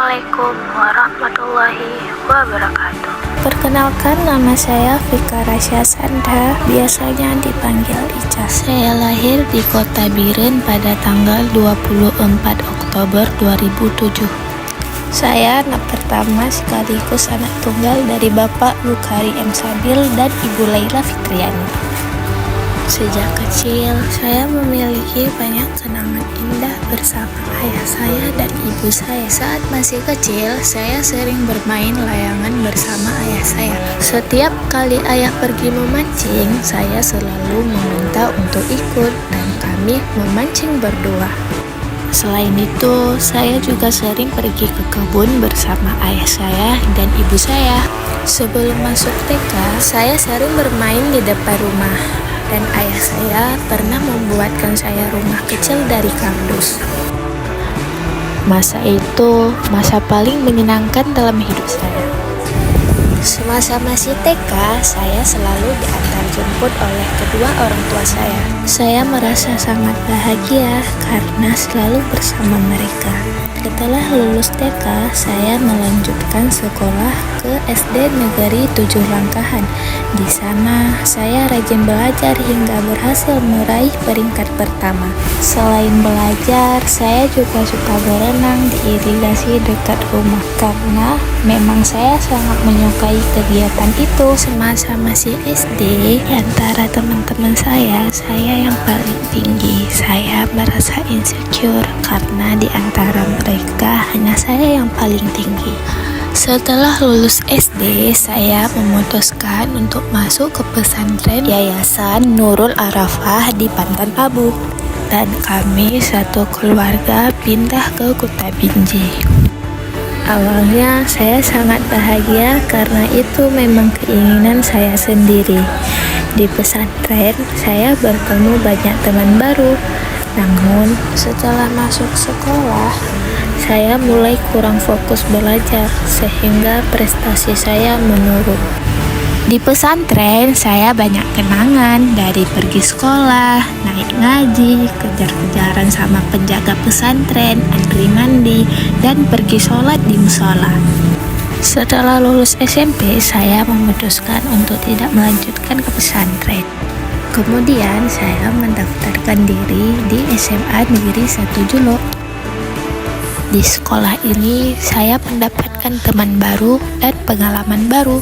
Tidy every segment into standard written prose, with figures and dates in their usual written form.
Assalamualaikum warahmatullahi wabarakatuh. Perkenalkan, nama saya Vika Rasya Sandha, biasanya dipanggil Ica. Saya lahir di Kota Biren pada tanggal 24 Oktober 2007. Saya anak pertama sekaligus anak tunggal dari Bapak Lukari M. Sabil dan Ibu Laila Fitriani. Sejak kecil, saya memiliki banyak kenangan indah bersama ayah saya dan ibu saya. Saat masih kecil, saya sering bermain layangan bersama ayah saya. Setiap kali ayah pergi memancing, saya selalu meminta untuk ikut dan kami memancing berdua. Selain itu, saya juga sering pergi ke kebun bersama ayah saya dan ibu saya. Sebelum masuk TK, saya sering bermain di depan rumah. Dan ayah saya pernah membuatkan saya rumah kecil dari kardus. Masa itu masa paling menyenangkan dalam hidup saya. Semasa masih TK, saya selalu diantar jemput oleh kedua orang tua saya. Saya merasa sangat bahagia karena selalu bersama mereka. Setelah lulus TK, saya melanjutkan sekolah ke SD Negeri 7 Langkahan. Di sana, saya rajin belajar hingga berhasil meraih peringkat pertama. Selain belajar, saya juga suka berenang di irigasi dekat rumah karena memang saya sangat menyukai kegiatan itu. Semasa masih SD, antara teman-teman saya yang paling tinggi. Saya merasa insecure karena di antara mereka hanya saya yang paling tinggi. Setelah lulus SD, saya memutuskan untuk masuk ke pesantren Yayasan Nurul Arafah di Pantan Abu. Dan kami satu keluarga pindah ke Kuta Binjai. Awalnya saya sangat bahagia karena itu memang keinginan saya sendiri. Di pesantren, saya bertemu banyak teman baru. Namun, setelah masuk sekolah, saya mulai kurang fokus belajar sehingga prestasi saya menurun. Di pesantren, saya banyak kenangan dari pergi sekolah, naik ngaji, kejar-kejaran sama penjaga pesantren, antri mandi, dan pergi sholat di musola. Setelah lulus SMP, saya memutuskan untuk tidak melanjutkan ke pesantren. Kemudian, saya mendaftarkan diri di SMA Negeri 1 Julo. Di sekolah ini, saya mendapatkan teman baru dan pengalaman baru.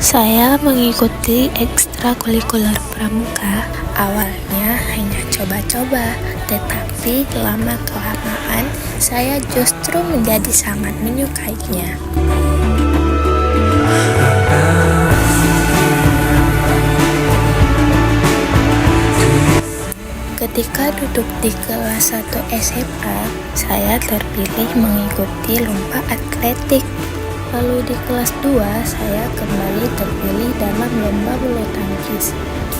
Saya mengikuti ekstrakurikuler pramuka. Awalnya hanya coba-coba, tetapi lama-kelamaan saya justru menjadi sangat menyukainya. Ketika duduk di kelas 1 SMA, saya terpilih mengikuti lomba atletik. Lalu di kelas 2, saya kembali terpilih dalam lomba bulu tangkis.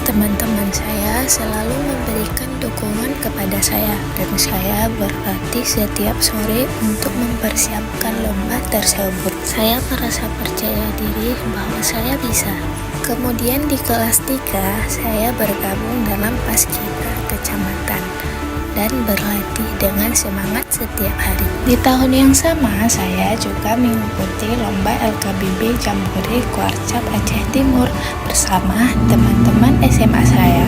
Teman-teman saya selalu memberikan dukungan kepada saya dan saya berlatih setiap sore untuk mempersiapkan lomba tersebut. Saya merasa percaya diri bahwa saya bisa. Kemudian di kelas 3, saya bergabung dalam Paskibra Kecamatan dan berlatih dengan semangat setiap hari. Di tahun yang sama, saya juga mengikuti lomba LKBB Jambore Kuarcap Aceh Timur bersama teman-teman SMA saya.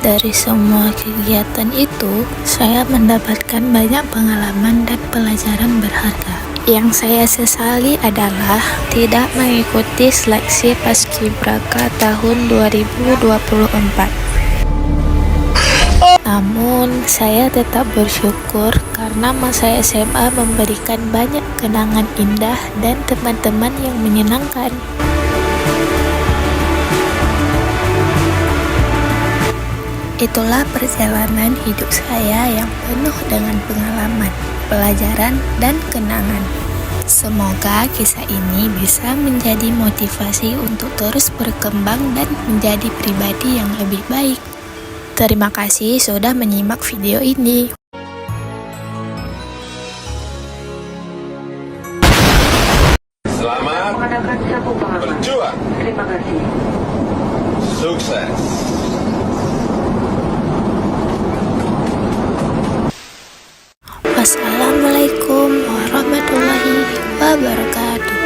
Dari semua kegiatan itu, saya mendapatkan banyak pengalaman dan pelajaran berharga. Yang saya sesali adalah tidak mengikuti seleksi Paskibraka tahun 2024. Namun, saya tetap bersyukur karena masa SMA memberikan banyak kenangan indah dan teman-teman yang menyenangkan. Itulah perjalanan hidup saya yang penuh dengan pengalaman, pelajaran, dan kenangan. Semoga kisah ini bisa menjadi motivasi untuk terus berkembang dan menjadi pribadi yang lebih baik. Terima kasih sudah menyimak video ini. Selamat berjuang. Terima kasih. Sukses. Wassalamualaikum warahmatullahi wabarakatuh.